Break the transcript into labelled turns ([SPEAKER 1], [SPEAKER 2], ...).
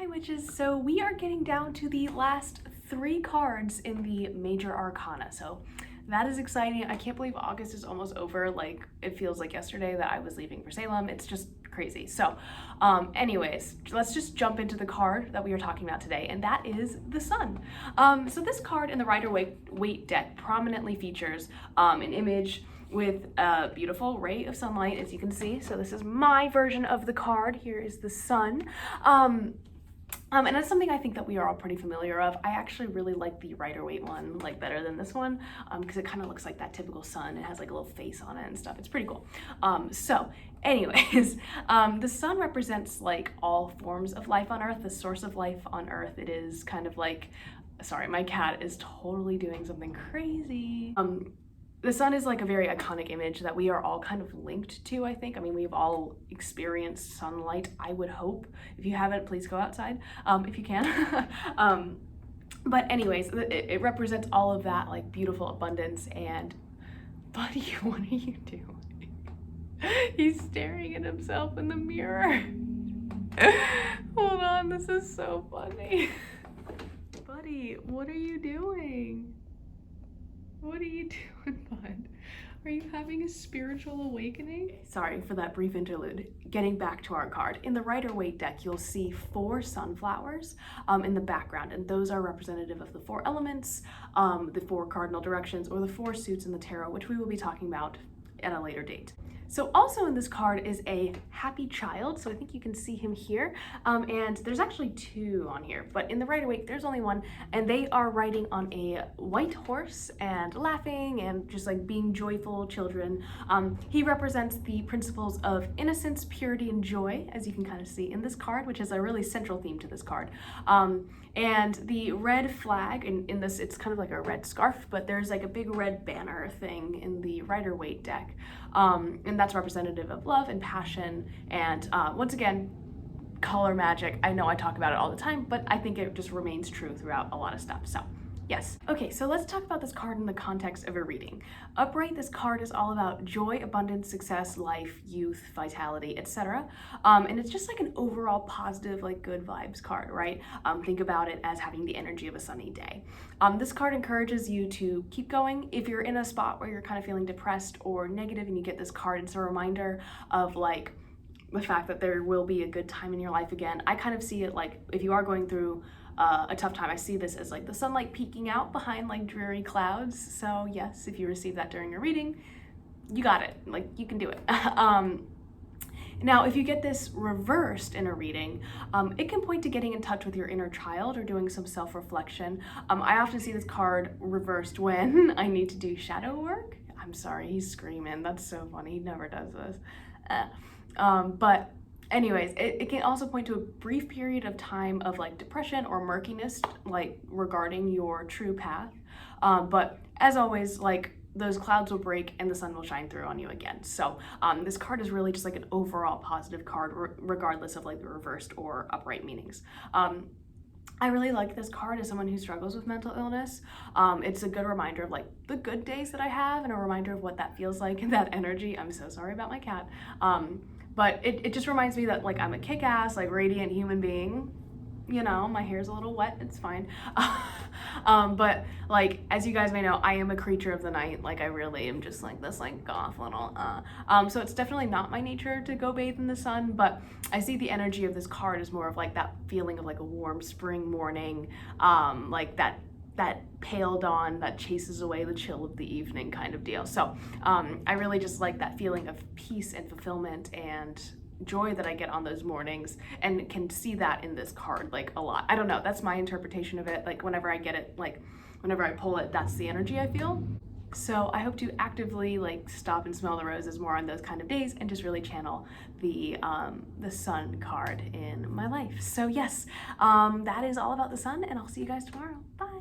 [SPEAKER 1] Hi witches, so we are getting down to the last 3 cards in the Major Arcana, so that is exciting. I can't believe August is almost over. Like, it feels like yesterday that I was leaving for Salem. It's just crazy. So anyways, let's just jump into the card that we are talking about today, and that is the Sun. So this card in the Rider-Waite deck prominently features an image with a beautiful ray of sunlight, as you can see. So this is my version of the card. Here is the Sun. And that's something I think that we are all pretty familiar of. I actually really like the Rider-Waite one like better than this one because it kind of looks like that typical sun. It has like a little face on it and stuff. It's pretty cool. So anyways, the sun represents like all forms of life on Earth, the source of life on Earth. It is kind of like, sorry, my cat is totally doing something crazy. The sun is like a very iconic image that we are all kind of linked to, I think. I mean, we've all experienced sunlight, I would hope. If you haven't, please go outside, if you can. But anyways, it represents all of that like beautiful abundance. And buddy, what are you doing? He's staring at himself in the mirror. Hold on, this is so funny. Buddy, what are you doing? What are you doing, bud? Are you having a spiritual awakening? Sorry for that brief interlude. Getting back to our card. In the Rider-Waite deck, you'll see 4 sunflowers in the background, and those are representative of the 4 elements, the 4 cardinal directions, or the 4 suits in the tarot, which we will be talking about at a later date. So also in this card is a happy child. So I think you can see him here. And there's actually 2 on here, but in the Rider-Waite, there's only 1. And they are riding on a white horse and laughing and just like being joyful children. He represents the principles of innocence, purity, and joy, as you can kind of see in this card, which is a really central theme to this card. And the red flag, in this, it's kind of like a red scarf, but there's like a big red banner thing in the Rider-Waite deck. And that's representative of love and passion. And once again, color magic. I know I talk about it all the time, but I think it just remains true throughout a lot of stuff. So yes. Okay, so let's talk about this card in the context of a reading. Upright, this card is all about joy, abundance, success, life, youth, vitality, etc. And it's just like an overall positive, like good vibes card, right? Think about it as having the energy of a sunny day. This card encourages you to keep going. If you're in a spot where you're kind of feeling depressed or negative and you get this card, it's a reminder of like the fact that there will be a good time in your life again. I kind of see it like if you are going through a tough time, I see this as like the sunlight peeking out behind like dreary clouds. So yes, if you receive that during your reading, you got it, like you can do it. Now, if you get this reversed in a reading, it can point to getting in touch with your inner child or doing some self-reflection. I often see this card reversed when I need to do shadow work. I'm sorry, he's screaming. That's so funny. He never does this. But anyways, it can also point to a brief period of time of like depression or murkiness, like regarding your true path. But as always, like those clouds will break and the sun will shine through on you again. So this card is really just like an overall positive card, regardless of like the reversed or upright meanings. I really like this card as someone who struggles with mental illness. It's a good reminder of like the good days that I have and a reminder of what that feels like and that energy. I'm so sorry about my cat. But it just reminds me that like I'm a kick-ass, like radiant human being. You know, my hair's a little wet, it's fine. But like, as you guys may know, I am a creature of the night. Like I really am just like this like goth little, so it's definitely not my nature to go bathe in the sun, but I see the energy of this card as more of like that feeling of like a warm spring morning, like that pale dawn that chases away the chill of the evening kind of deal. So I really just like that feeling of peace and fulfillment and joy that I get on those mornings, and can see that in this card like a lot. I don't know, that's my interpretation of it. Like whenever I get it, like whenever I pull it, that's the energy I feel. So I hope to actively like stop and smell the roses more on those kind of days and just really channel the sun card in my life. So yes, that is all about the sun, and I'll see you guys tomorrow. Bye.